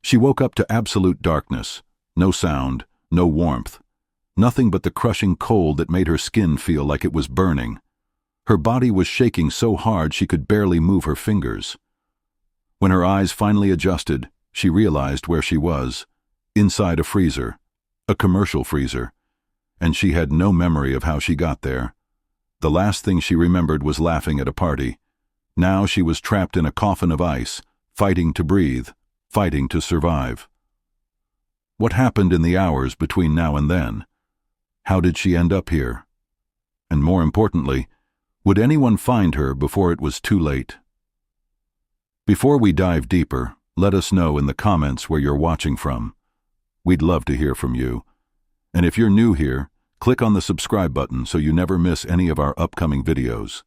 She woke up to absolute darkness. No sound, no warmth. Nothing but the crushing cold that made her skin feel like it was burning. Her body was shaking so hard she could barely move her fingers. When her eyes finally adjusted, she realized where she was. Inside a freezer. A commercial freezer. And she had no memory of how she got there. The last thing she remembered was laughing at a party. Now she was trapped in a coffin of ice, fighting to breathe, fighting to survive. What happened in the hours between now and then? How did she end up here? And more importantly, would anyone find her before it was too late? Before we dive deeper, let us know in the comments where you're watching from. We'd love to hear from you. And if you're new here, click on the subscribe button so you never miss any of our upcoming videos.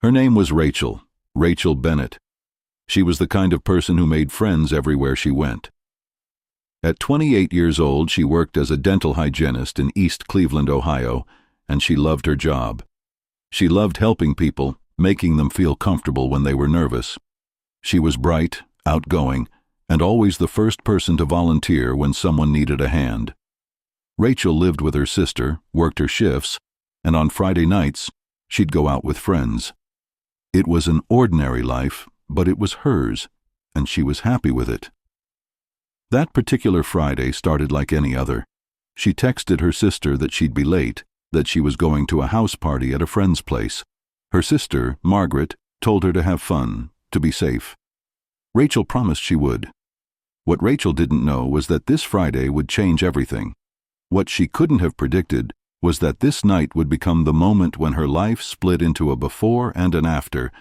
Her name was Rachel Bennett. She was the kind of person who made friends everywhere she went. At 28 years old, she worked as a dental hygienist in East Cleveland, Ohio, and she loved her job. She loved helping people, making them feel comfortable when they were nervous. She was bright, outgoing, and always the first person to volunteer when someone needed a hand. Rachel lived with her sister, worked her shifts, and on Friday nights, she'd go out with friends. It was an ordinary life, but it was hers, and she was happy with it. That particular Friday started like any other. She texted her sister that she'd be late, that she was going to a house party at a friend's place. Her sister, Margaret, told her to have fun, to be safe. Rachel promised she would. What Rachel didn't know was that this Friday would change everything. What she couldn't have predicted was that this night would become the moment when her life split into a before and an after.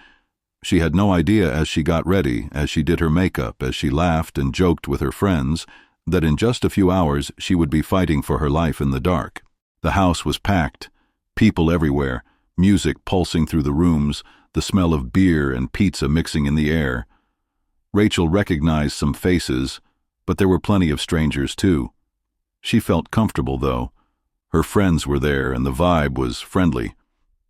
She had no idea as she got ready, as she did her makeup, as she laughed and joked with her friends, that in just a few hours she would be fighting for her life in the dark. The house was packed, people everywhere, music pulsing through the rooms, the smell of beer and pizza mixing in the air. Rachel recognized some faces, but there were plenty of strangers too. She felt comfortable, though. Her friends were there and the vibe was friendly.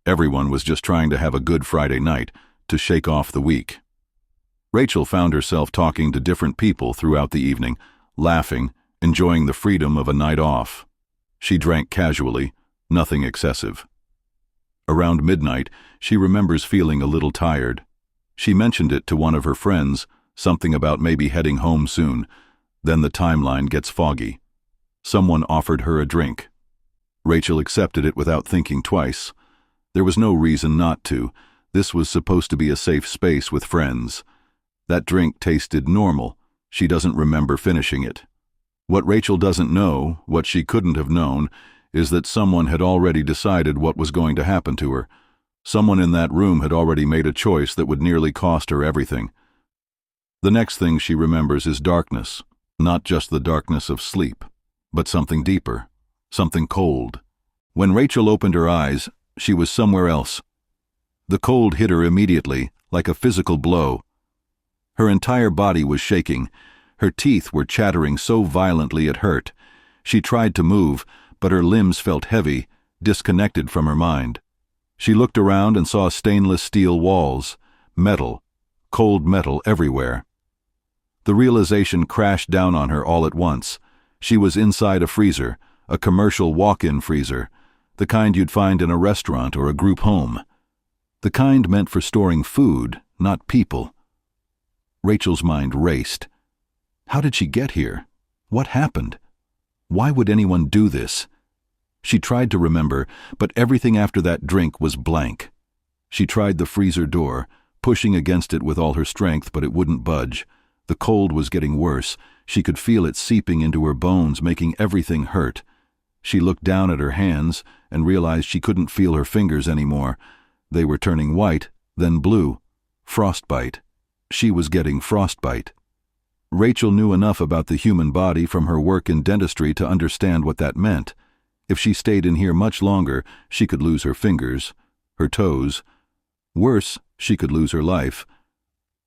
Everyone was just trying to have a good Friday night, to shake off the week. Rachel found herself talking to different people throughout the evening, laughing, enjoying the freedom of a night off. She drank casually, nothing excessive. Around midnight, she remembers feeling a little tired. She mentioned it to one of her friends, something about maybe heading home soon. Then the timeline gets foggy. Someone offered her a drink. Rachel accepted it without thinking twice. There was no reason not to. This was supposed to be a safe space with friends. That drink tasted normal. She doesn't remember finishing it. What Rachel doesn't know, what she couldn't have known, is that someone had already decided what was going to happen to her. Someone in that room had already made a choice that would nearly cost her everything. The next thing she remembers is darkness, not just the darkness of sleep, but something deeper, something cold. When Rachel opened her eyes, she was somewhere else. The cold hit her immediately, like a physical blow. Her entire body was shaking. Her teeth were chattering so violently it hurt. She tried to move, but her limbs felt heavy, disconnected from her mind. She looked around and saw stainless steel walls, metal, cold metal everywhere. The realization crashed down on her all at once. She was inside a freezer, a commercial walk-in freezer, the kind you'd find in a restaurant or a group home. The kind meant for storing food, not people. Rachel's mind raced. How did she get here? What happened? Why would anyone do this? She tried to remember, but everything after that drink was blank. She tried the freezer door, pushing against it with all her strength, but it wouldn't budge. The cold was getting worse. She could feel it seeping into her bones, making everything hurt. She looked down at her hands and realized she couldn't feel her fingers anymore. They were turning white, then blue. Frostbite. She was getting frostbite. Rachel knew enough about the human body from her work in dentistry to understand what that meant. If she stayed in here much longer, she could lose her fingers, her toes. Worse, she could lose her life.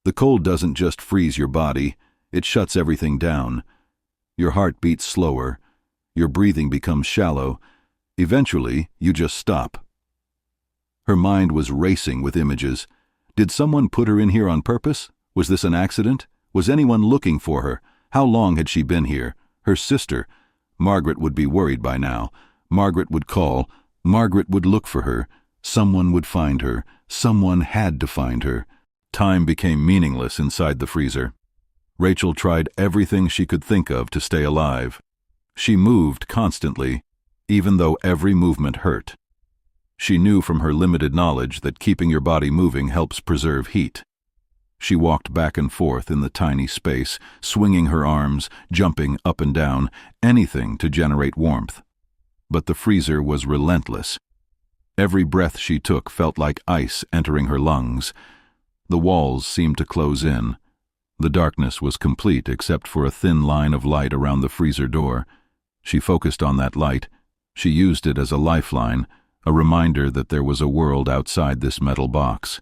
The cold doesn't just freeze your body, it shuts everything down. Your heart beats slower, your breathing becomes shallow. Eventually, you just stop. Her mind was racing with images. Did someone put her in here on purpose? Was this an accident? Was anyone looking for her? How long had she been here? Her sister. Margaret would be worried by now. Margaret would call. Margaret would look for her. Someone would find her. Someone had to find her. Time became meaningless inside the freezer. Rachel tried everything she could think of to stay alive. She moved constantly, even though every movement hurt. She knew from her limited knowledge that keeping your body moving helps preserve heat. She walked back and forth in the tiny space, swinging her arms, jumping up and down, anything to generate warmth. But the freezer was relentless. Every breath she took felt like ice entering her lungs. The walls seemed to close in. The darkness was complete except for a thin line of light around the freezer door. She focused on that light. She used it as a lifeline, a reminder that there was a world outside this metal box.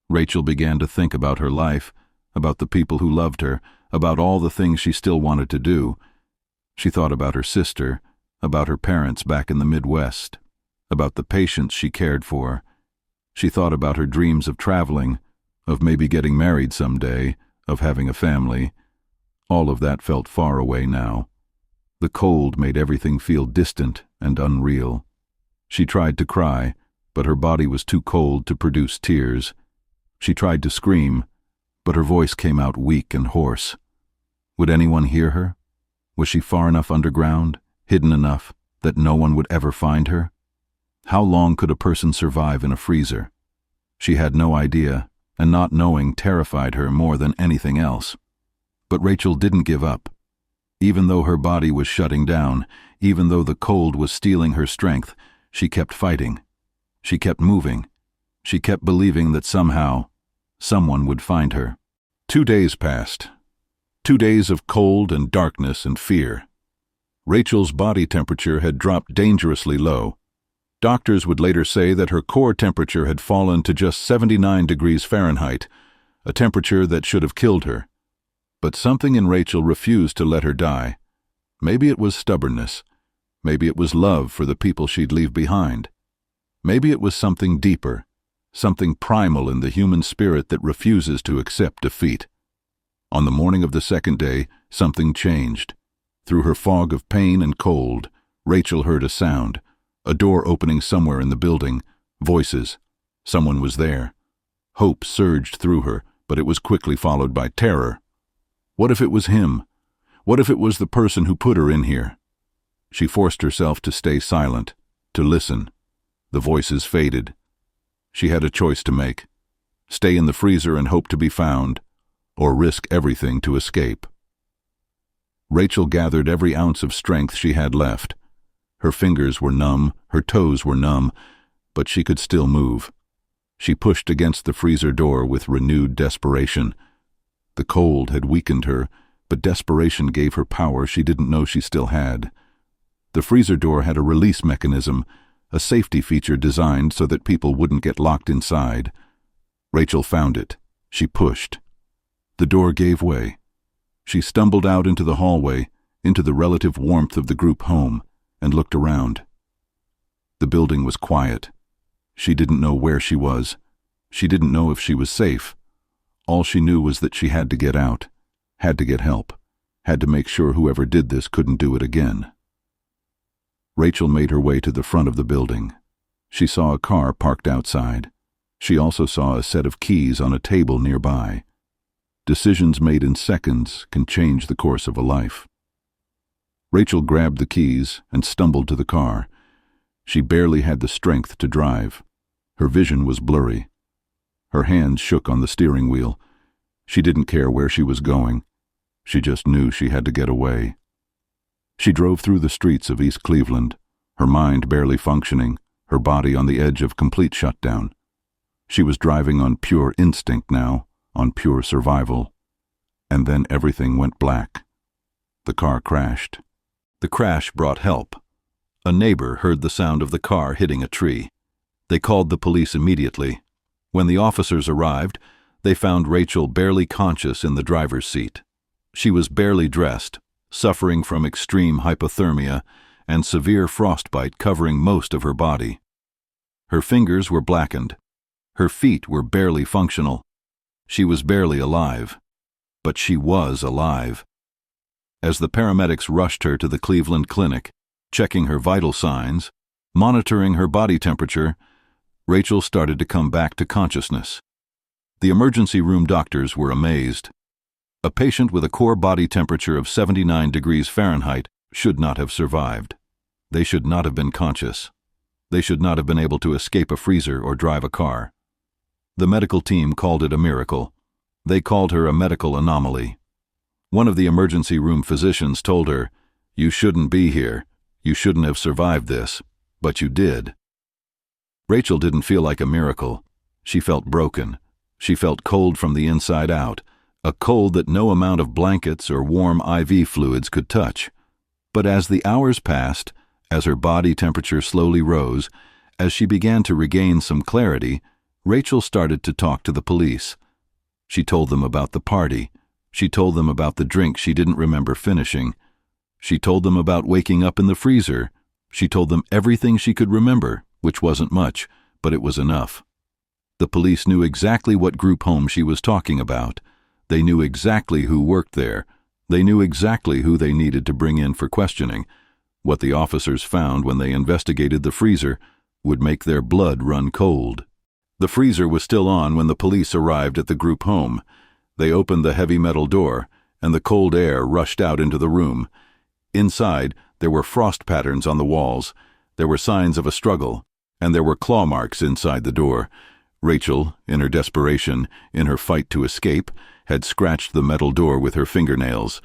Rachel began to think about her life, about the people who loved her, about all the things she still wanted to do. She thought about her sister, about her parents back in the Midwest, about the patients she cared for. She thought about her dreams of traveling, of maybe getting married someday, of having a family. All of that felt far away now. The cold made everything feel distant and unreal. She tried to cry, but her body was too cold to produce tears. She tried to scream, but her voice came out weak and hoarse. Would anyone hear her? Was she far enough underground, hidden enough, that no one would ever find her? How long could a person survive in a freezer? She had no idea, and not knowing terrified her more than anything else. But Rachel didn't give up. Even though her body was shutting down, even though the cold was stealing her strength, she kept fighting. She kept moving. She kept believing that somehow, someone would find her. 2 days passed. 2 days of cold and darkness and fear. Rachel's body temperature had dropped dangerously low. Doctors would later say that her core temperature had fallen to just 79 degrees Fahrenheit, a temperature that should have killed her. But something in Rachel refused to let her die. Maybe it was stubbornness. Maybe it was love for the people she'd leave behind. Maybe it was something deeper, something primal in the human spirit that refuses to accept defeat. On the morning of the second day, something changed. Through her fog of pain and cold, Rachel heard a sound, a door opening somewhere in the building, voices. Someone was there. Hope surged through her, but it was quickly followed by terror. What if it was him? What if it was the person who put her in here? She forced herself to stay silent, to listen. The voices faded. She had a choice to make. Stay in the freezer and hope to be found, or risk everything to escape. Rachel gathered every ounce of strength she had left. Her fingers were numb, her toes were numb, but she could still move. She pushed against the freezer door with renewed desperation. The cold had weakened her, but desperation gave her power she didn't know she still had. The freezer door had a release mechanism, a safety feature designed so that people wouldn't get locked inside. Rachel found it. She pushed. The door gave way. She stumbled out into the hallway, into the relative warmth of the group home, and looked around. The building was quiet. She didn't know where she was. She didn't know if she was safe. All she knew was that she had to get out, had to get help, had to make sure whoever did this couldn't do it again. Rachel made her way to the front of the building. She saw a car parked outside. She also saw a set of keys on a table nearby. Decisions made in seconds can change the course of a life. Rachel grabbed the keys and stumbled to the car. She barely had the strength to drive. Her vision was blurry. Her hands shook on the steering wheel. She didn't care where she was going. She just knew she had to get away. She drove through the streets of East Cleveland, her mind barely functioning, her body on the edge of complete shutdown. She was driving on pure instinct now, on pure survival. And then everything went black. The car crashed. The crash brought help. A neighbor heard the sound of the car hitting a tree. They called the police immediately. When the officers arrived, they found Rachel barely conscious in the driver's seat. She was barely dressed, suffering from extreme hypothermia and severe frostbite covering most of her body. Her fingers were blackened. Her feet were barely functional. She was barely alive. But she was alive. As the paramedics rushed her to the Cleveland clinic, checking her vital signs, monitoring her body temperature, Rachel started to come back to consciousness. The emergency room doctors were amazed. A patient with a core body temperature of 79 degrees Fahrenheit should not have survived. They should not have been conscious. They should not have been able to escape a freezer or drive a car. The medical team called it a miracle. They called her a medical anomaly. One of the emergency room physicians told her, "You shouldn't be here. You shouldn't have survived this, but you did." Rachel didn't feel like a miracle. She felt broken. She felt cold from the inside out, a cold that no amount of blankets or warm IV fluids could touch. But as the hours passed, as her body temperature slowly rose, as she began to regain some clarity, Rachel started to talk to the police. She told them about the party. She told them about the drink she didn't remember finishing. She told them about waking up in the freezer. She told them everything she could remember, which wasn't much, but it was enough. The police knew exactly what group home she was talking about. They knew exactly who worked there. They knew exactly who they needed to bring in for questioning. What the officers found when they investigated the freezer would make their blood run cold. The freezer was still on when the police arrived at the group home. They opened the heavy metal door, and the cold air rushed out into the room. Inside, there were frost patterns on the walls. There were signs of a struggle, and there were claw marks inside the door. Rachel, in her desperation, in her fight to escape, had scratched the metal door with her fingernails.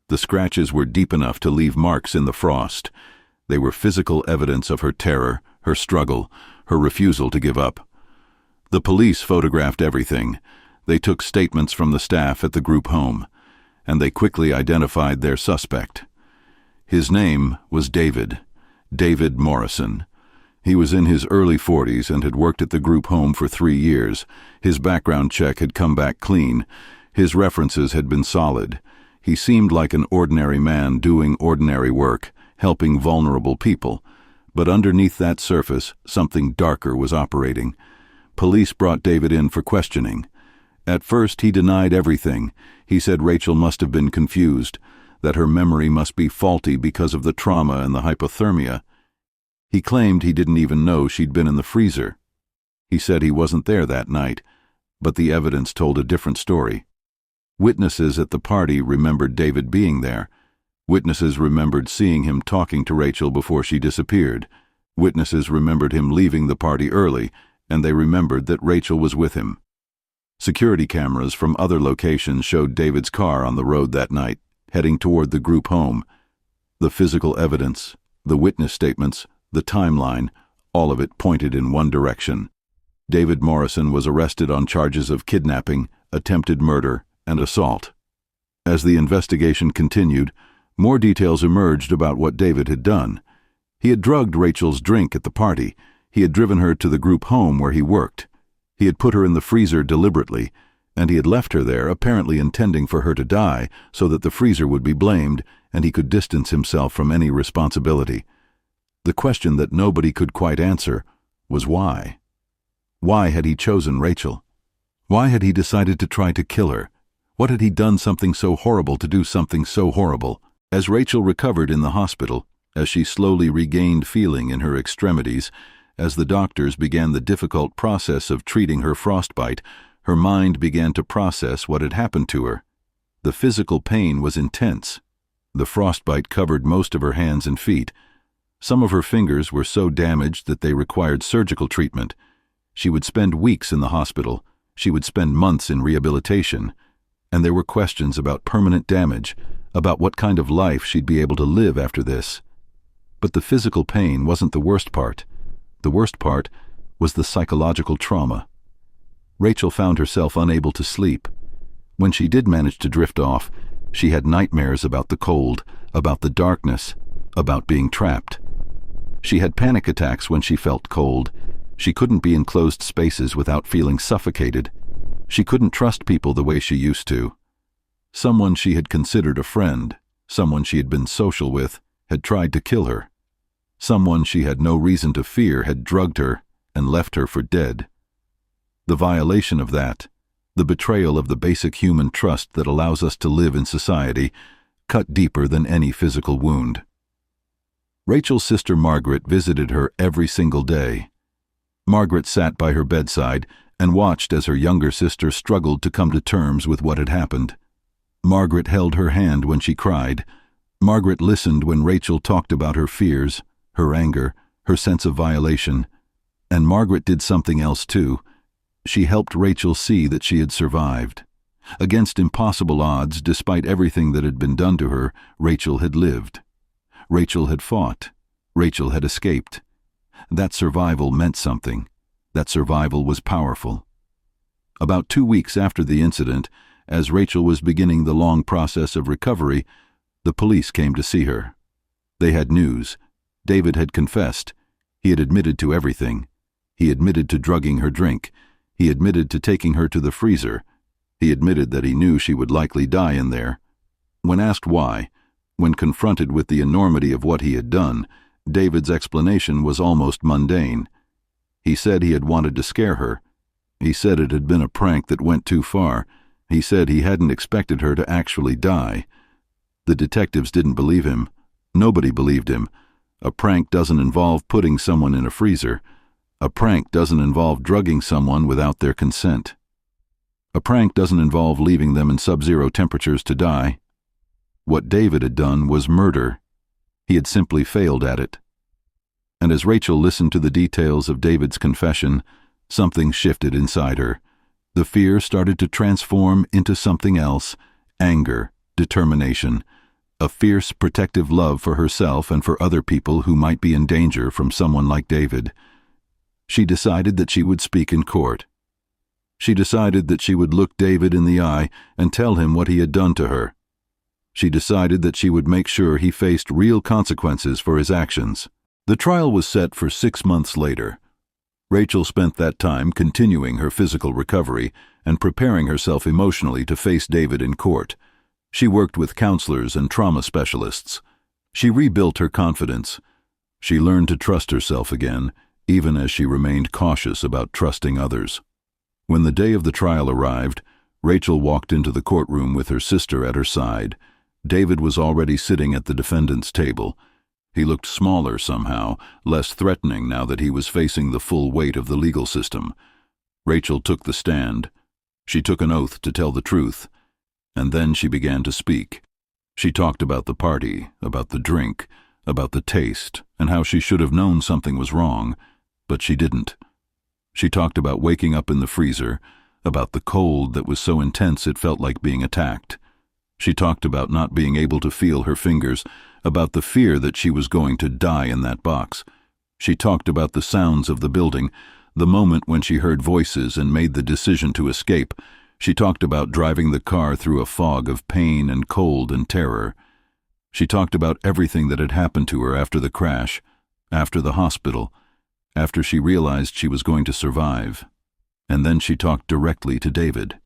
The scratches were deep enough to leave marks in the frost. They were physical evidence of her terror, her struggle, her refusal to give up. The police photographed everything. They took statements from the staff at the group home, and they quickly identified their suspect. His name was David Morrison. He was in his early 40s and had worked at the group home for 3 years. His background check had come back clean. His references had been solid. He seemed like an ordinary man doing ordinary work, helping vulnerable people. But underneath that surface, something darker was operating. Police brought David in for questioning. At first, he denied everything. He said Rachel must have been confused, that her memory must be faulty because of the trauma and the hypothermia. He claimed he didn't even know she'd been in the freezer. He said he wasn't there that night, but the evidence told a different story. Witnesses at the party remembered David being there. Witnesses remembered seeing him talking to Rachel before she disappeared. Witnesses remembered him leaving the party early, and they remembered that Rachel was with him. Security cameras from other locations showed David's car on the road that night, heading toward the group home. The physical evidence, the witness statements, the timeline, all of it pointed in one direction. David Morrison was arrested on charges of kidnapping, attempted murder, and assault. As the investigation continued, more details emerged about what David had done. He had drugged Rachel's drink at the party. He had driven her to the group home where he worked. He had put her in the freezer deliberately, and he had left her there, apparently intending for her to die, so that the freezer would be blamed and he could distance himself from any responsibility. The question that nobody could quite answer was why. Why had he chosen Rachel? Why had he decided to try to kill her? What had he done something so horrible to do something so horrible? As Rachel recovered in the hospital, as she slowly regained feeling in her extremities, as the doctors began the difficult process of treating her frostbite, her mind began to process what had happened to her. The physical pain was intense. The frostbite covered most of her hands and feet. Some of her fingers were so damaged that they required surgical treatment. She would spend weeks in the hospital. She would spend months in rehabilitation. And there were questions about permanent damage, about what kind of life she'd be able to live after this. But the physical pain wasn't the worst part. The worst part was the psychological trauma. Rachel found herself unable to sleep. When she did manage to drift off, she had nightmares about the cold, about the darkness, about being trapped. She had panic attacks when she felt cold. She couldn't be in closed spaces without feeling suffocated. She couldn't trust people the way she used to. Someone she had considered a friend, someone she had been social with, had tried to kill her. Someone she had no reason to fear had drugged her and left her for dead. The violation of that, the betrayal of the basic human trust that allows us to live in society, cut deeper than any physical wound. Rachel's sister Margaret visited her every single day. Margaret sat by her bedside and watched as her younger sister struggled to come to terms with what had happened. Margaret held her hand when she cried. Margaret listened when Rachel talked about her fears, her anger, her sense of violation. And Margaret did something else too. She helped Rachel see that she had survived. Against impossible odds, despite everything that had been done to her, Rachel had lived. Rachel had fought. Rachel had escaped. That survival meant something. That survival was powerful. About 2 weeks after the incident, as Rachel was beginning the long process of recovery, the police came to see her. They had news. David had confessed. He had admitted to everything. He admitted to drugging her drink. He admitted to taking her to the freezer. He admitted that he knew she would likely die in there. When asked why, when confronted with the enormity of what he had done, David's explanation was almost mundane. He said he had wanted to scare her. He said it had been a prank that went too far. He said he hadn't expected her to actually die. The detectives didn't believe him. Nobody believed him. A prank doesn't involve putting someone in a freezer. A prank doesn't involve drugging someone without their consent. A prank doesn't involve leaving them in sub-zero temperatures to die. What David had done was murder. He had simply failed at it. And as Rachel listened to the details of David's confession, something shifted inside her. The fear started to transform into something else: anger, determination, a fierce, protective love for herself and for other people who might be in danger from someone like David. She decided that she would speak in court. She decided that she would look David in the eye and tell him what he had done to her. She decided that she would make sure he faced real consequences for his actions. The trial was set for 6 months later. Rachel spent that time continuing her physical recovery and preparing herself emotionally to face David in court. She worked with counselors and trauma specialists. She rebuilt her confidence. She learned to trust herself again, even as she remained cautious about trusting others. When the day of the trial arrived, Rachel walked into the courtroom with her sister at her side. David was already sitting at the defendant's table. He looked smaller somehow, less threatening now that he was facing the full weight of the legal system. Rachel took the stand. She took an oath to tell the truth. And then she began to speak. She talked about the party, about the drink, about the taste, and how she should have known something was wrong, but she didn't. She talked about waking up in the freezer, about the cold that was so intense it felt like being attacked. She talked about not being able to feel her fingers, about the fear that she was going to die in that box. She talked about the sounds of the building, the moment when she heard voices and made the decision to escape. She talked about driving the car through a fog of pain and cold and terror. She talked about everything that had happened to her after the crash, after the hospital, after she realized she was going to survive. And then she talked directly to David.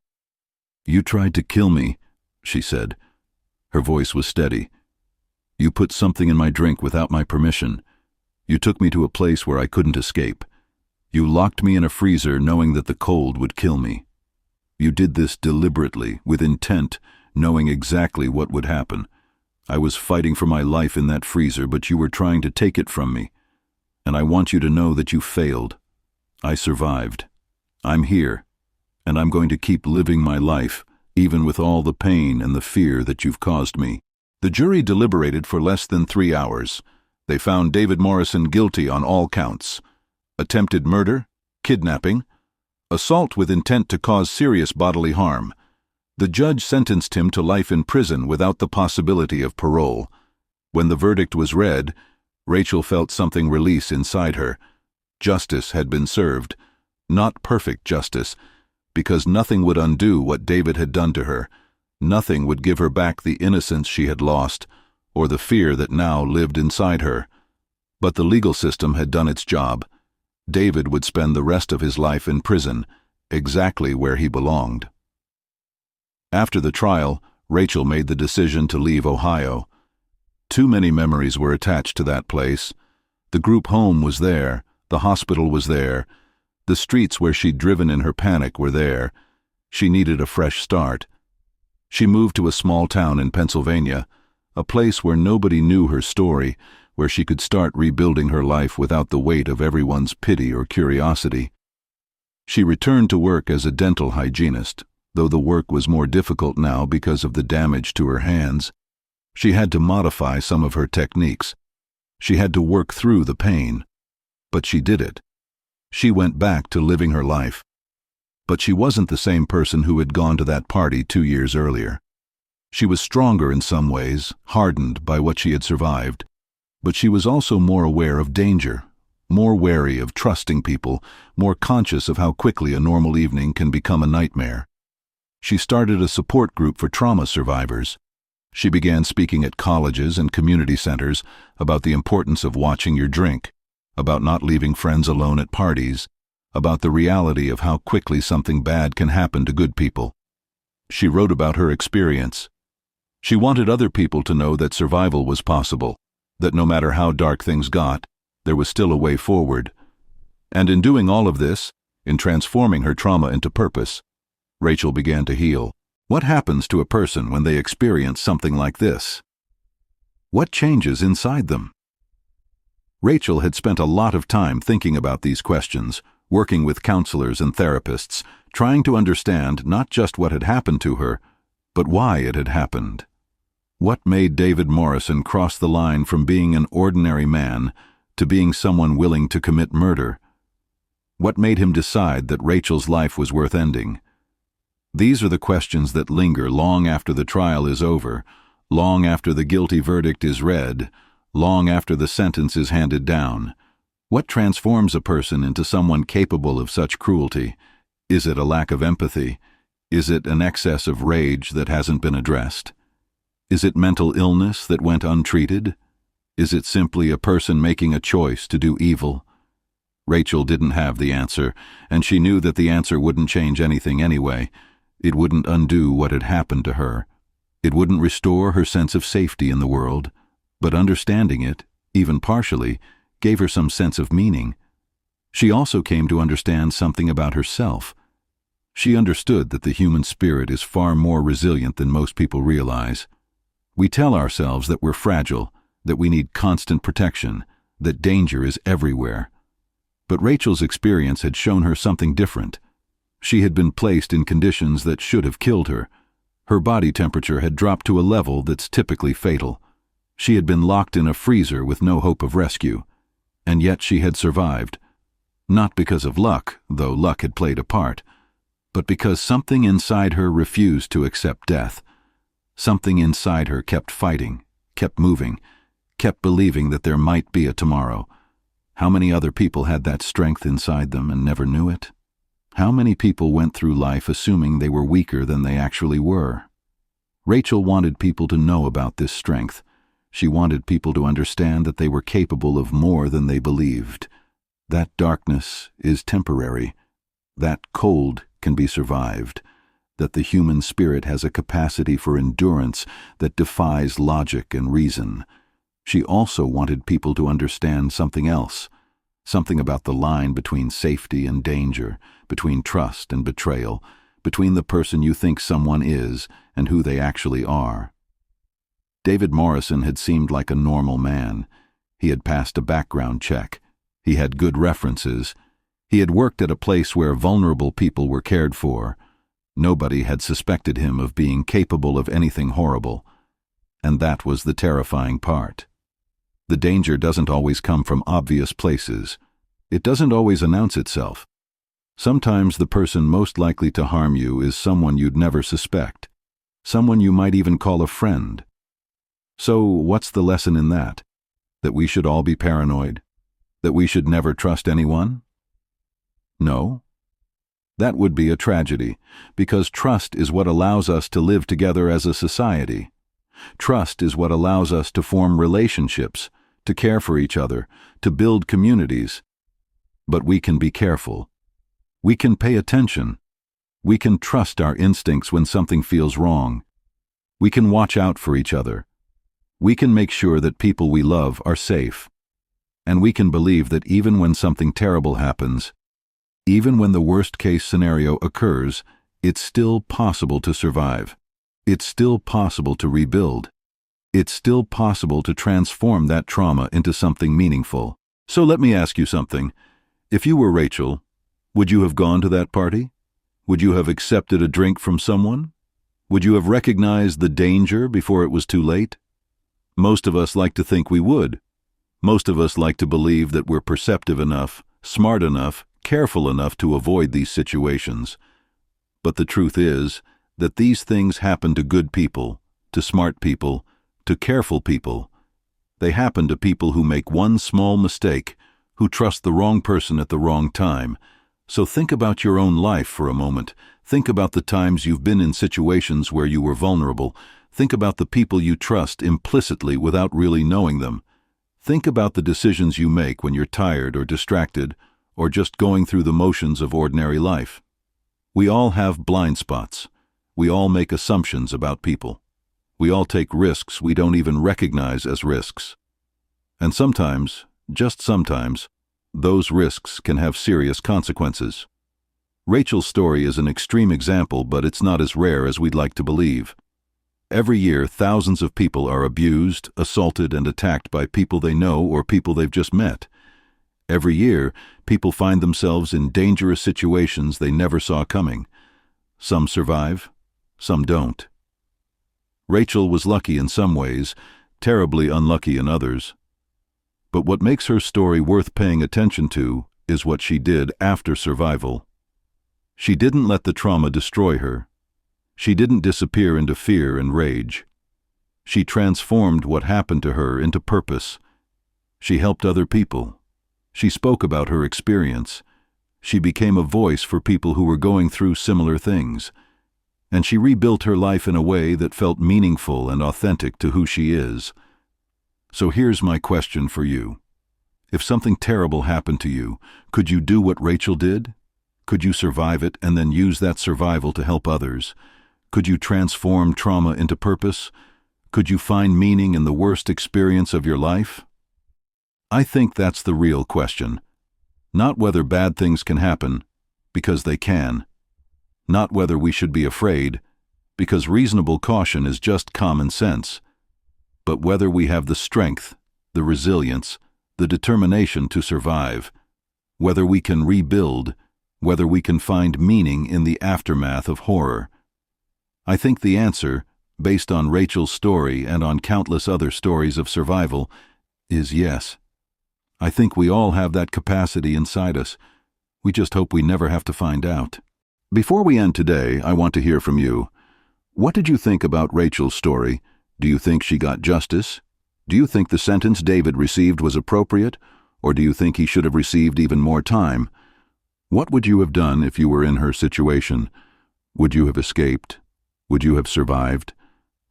"You tried to kill me," she said. Her voice was steady. "You put something in my drink without my permission. You took me to a place where I couldn't escape. You locked me in a freezer knowing that the cold would kill me. You did this deliberately, with intent, knowing exactly what would happen. I was fighting for my life in that freezer, but you were trying to take it from me. And I want you to know that you failed. I survived. I'm here, and I'm going to keep living my life, even with all the pain and the fear that you've caused me." The jury deliberated for less than 3 hours. They found David Morrison guilty on all counts: attempted murder, kidnapping, assault with intent to cause serious bodily harm. The judge sentenced him to life in prison without the possibility of parole. When the verdict was read, Rachel felt something release inside her. Justice had been served. Not perfect justice, because nothing would undo what David had done to her. Nothing would give her back the innocence she had lost, or the fear that now lived inside her. But the legal system had done its job. David would spend the rest of his life in prison, exactly where he belonged. After the trial, Rachel made the decision to leave Ohio. Too many memories were attached to that place. The group home was there, the hospital was there, the streets where she'd driven in her panic were there. She needed a fresh start. She moved to a small town in Pennsylvania. a place where nobody knew her story, where she could start rebuilding her life without the weight of everyone's pity or curiosity. She returned to work as a dental hygienist, though the work was more difficult now because of the damage to her hands. She had to modify some of her techniques. She had to work through the pain. But she did it. She went back to living her life. But she wasn't the same person who had gone to that party 2 years earlier. She was stronger in some ways, hardened by what she had survived. But she was also more aware of danger, more wary of trusting people, more conscious of how quickly a normal evening can become a nightmare. She started a support group for trauma survivors. She began speaking at colleges and community centers about the importance of watching your drink, about not leaving friends alone at parties, about the reality of how quickly something bad can happen to good people. She wrote about her experience. She wanted other people to know that survival was possible, that no matter how dark things got, there was still a way forward. And in doing all of this, in transforming her trauma into purpose, Rachel began to heal. What happens to a person when they experience something like this? What changes inside them? Rachel had spent a lot of time thinking about these questions, working with counselors and therapists, trying to understand not just what had happened to her, but why it had happened. What made David Morrison cross the line from being an ordinary man to being someone willing to commit murder? What made him decide that Rachel's life was worth ending? These are the questions that linger long after the trial is over, long after the guilty verdict is read, long after the sentence is handed down. What transforms a person into someone capable of such cruelty? Is it a lack of empathy? Is it an excess of rage that hasn't been addressed? Is it mental illness that went untreated? Is it simply a person making a choice to do evil? Rachel didn't have the answer, and she knew that the answer wouldn't change anything anyway. It wouldn't undo what had happened to her. It wouldn't restore her sense of safety in the world, but understanding it, even partially, gave her some sense of meaning. She also came to understand something about herself. She understood that the human spirit is far more resilient than most people realize. We tell ourselves that we're fragile, that we need constant protection, that danger is everywhere. But Rachel's experience had shown her something different. She had been placed in conditions that should have killed her. Her body temperature had dropped to a level that's typically fatal. She had been locked in a freezer with no hope of rescue. And yet she had survived. Not because of luck, though luck had played a part, but because something inside her refused to accept death. Something inside her kept fighting, kept moving, kept believing that there might be a tomorrow. How many other people had that strength inside them and never knew it? How many people went through life assuming they were weaker than they actually were? Rachel wanted people to know about this strength. She wanted people to understand that they were capable of more than they believed. That darkness is temporary. That cold can be survived. That the human spirit has a capacity for endurance that defies logic and reason. She also wanted people to understand something else, something about the line between safety and danger, between trust and betrayal, between the person you think someone is and who they actually are. David Morrison had seemed like a normal man. He had passed a background check. He had good references. He had worked at a place where vulnerable people were cared for. Nobody had suspected him of being capable of anything horrible. And that was the terrifying part. The danger doesn't always come from obvious places. It doesn't always announce itself. Sometimes the person most likely to harm you is someone you'd never suspect, someone you might even call a friend. So what's the lesson in that? That we should all be paranoid? That we should never trust anyone? No. That would be a tragedy, because trust is what allows us to live together as a society. Trust is what allows us to form relationships, to care for each other, to build communities. But we can be careful. We can pay attention. We can trust our instincts when something feels wrong. We can watch out for each other. We can make sure that people we love are safe. And we can believe that even when something terrible happens, even when the worst-case scenario occurs, it's still possible to survive. It's still possible to rebuild. it's still possible to transform that trauma into something meaningful. So let me ask you something. If you were Rachel, would you have gone to that party? Would you have accepted a drink from someone? Would you have recognized the danger before it was too late? Most of us like to think we would. Most of us like to believe that we're perceptive enough, smart enough, careful enough to avoid these situations. But the truth is that these things happen to good people, to smart people, to careful people. They happen to people who make one small mistake, who trust the wrong person at the wrong time. So think about your own life for a moment. Think about the times you've been in situations where you were vulnerable. Think about the people you trust implicitly without really knowing them. Think about the decisions you make when you're tired or distracted, or just going through the motions of ordinary life. We all have blind spots. We all make assumptions about people. We all take risks we don't even recognize as risks. And sometimes, just sometimes, those risks can have serious consequences. Rachel's story is an extreme example, but it's not as rare as we'd like to believe. Every year, thousands of people are abused, assaulted, and attacked by people they know or people they've just met. Every year, people find themselves in dangerous situations they never saw coming. Some survive, some don't. Rachel was lucky in some ways, terribly unlucky in others. But what makes her story worth paying attention to is what she did after survival. She didn't let the trauma destroy her. She didn't disappear into fear and rage. She transformed what happened to her into purpose. She helped other people. She spoke about her experience. She became a voice for people who were going through similar things. And she rebuilt her life in a way that felt meaningful and authentic to who she is. So here's my question for you. If something terrible happened to you, could you do what Rachel did? Could you survive it and then use that survival to help others? Could you transform trauma into purpose? Could you find meaning in the worst experience of your life? I think that's the real question. Not whether bad things can happen, because they can. Not whether we should be afraid, because reasonable caution is just common sense. But whether we have the strength, the resilience, the determination to survive. Whether we can rebuild, whether we can find meaning in the aftermath of horror. I think the answer, based on Rachel's story and on countless other stories of survival, is yes. I think we all have that capacity inside us. We just hope we never have to find out. Before we end today, I want to hear from you. What did you think about Rachel's story? Do you think she got justice? Do you think the sentence David received was appropriate? Or do you think he should have received even more time? What would you have done if you were in her situation? Would you have escaped? Would you have survived?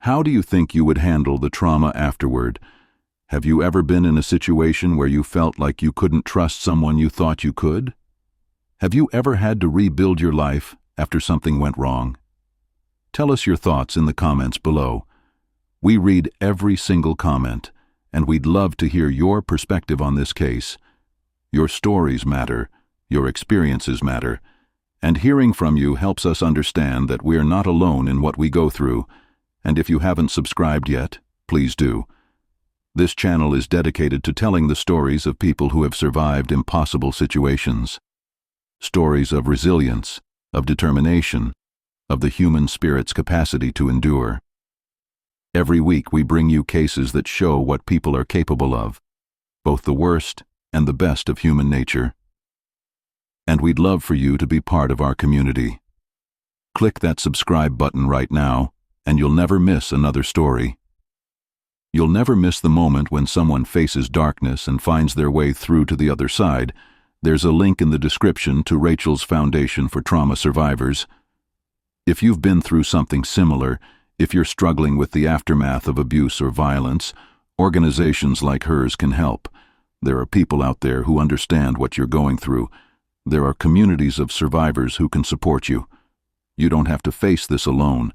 How do you think you would handle the trauma afterward? Have you ever been in a situation where you felt like you couldn't trust someone you thought you could? Have you ever had to rebuild your life after something went wrong? Tell us your thoughts in the comments below. We read every single comment, and we'd love to hear your perspective on this case. Your stories matter, your experiences matter, and hearing from you helps us understand that we're not alone in what we go through, and if you haven't subscribed yet, please do. This channel is dedicated to telling the stories of people who have survived impossible situations. Stories of resilience, of determination, of the human spirit's capacity to endure. Every week we bring you cases that show what people are capable of, both the worst and the best of human nature. And we'd love for you to be part of our community. Click that subscribe button right now, and you'll never miss another story. You'll never miss the moment when someone faces darkness and finds their way through to the other side. There's a link in the description to Rachel's Foundation for Trauma Survivors. If you've been through something similar, if you're struggling with the aftermath of abuse or violence, organizations like hers can help. There are people out there who understand what you're going through. There are communities of survivors who can support you. You don't have to face this alone.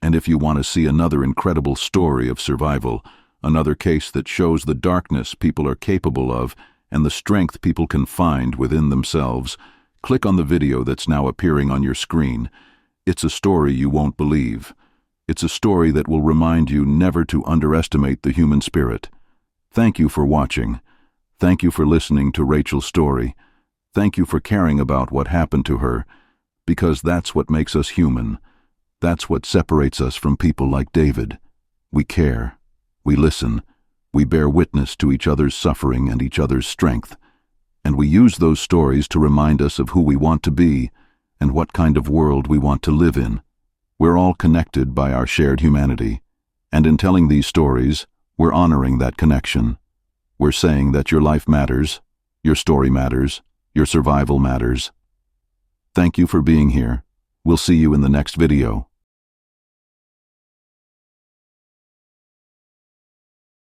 And if you want to see another incredible story of survival, another case that shows the darkness people are capable of and the strength people can find within themselves, click on the video that's now appearing on your screen. It's a story you won't believe. It's a story that will remind you never to underestimate the human spirit. Thank you for watching. Thank you for listening to Rachel's story. Thank you for caring about what happened to her, because that's what makes us human. That's what separates us from people like David. We care. We listen. We bear witness to each other's suffering and each other's strength. And we use those stories to remind us of who we want to be and what kind of world we want to live in. We're all connected by our shared humanity. And in telling these stories, we're honoring that connection. We're saying that your life matters, your story matters, your survival matters. Thank you for being here. We'll see you in the next video.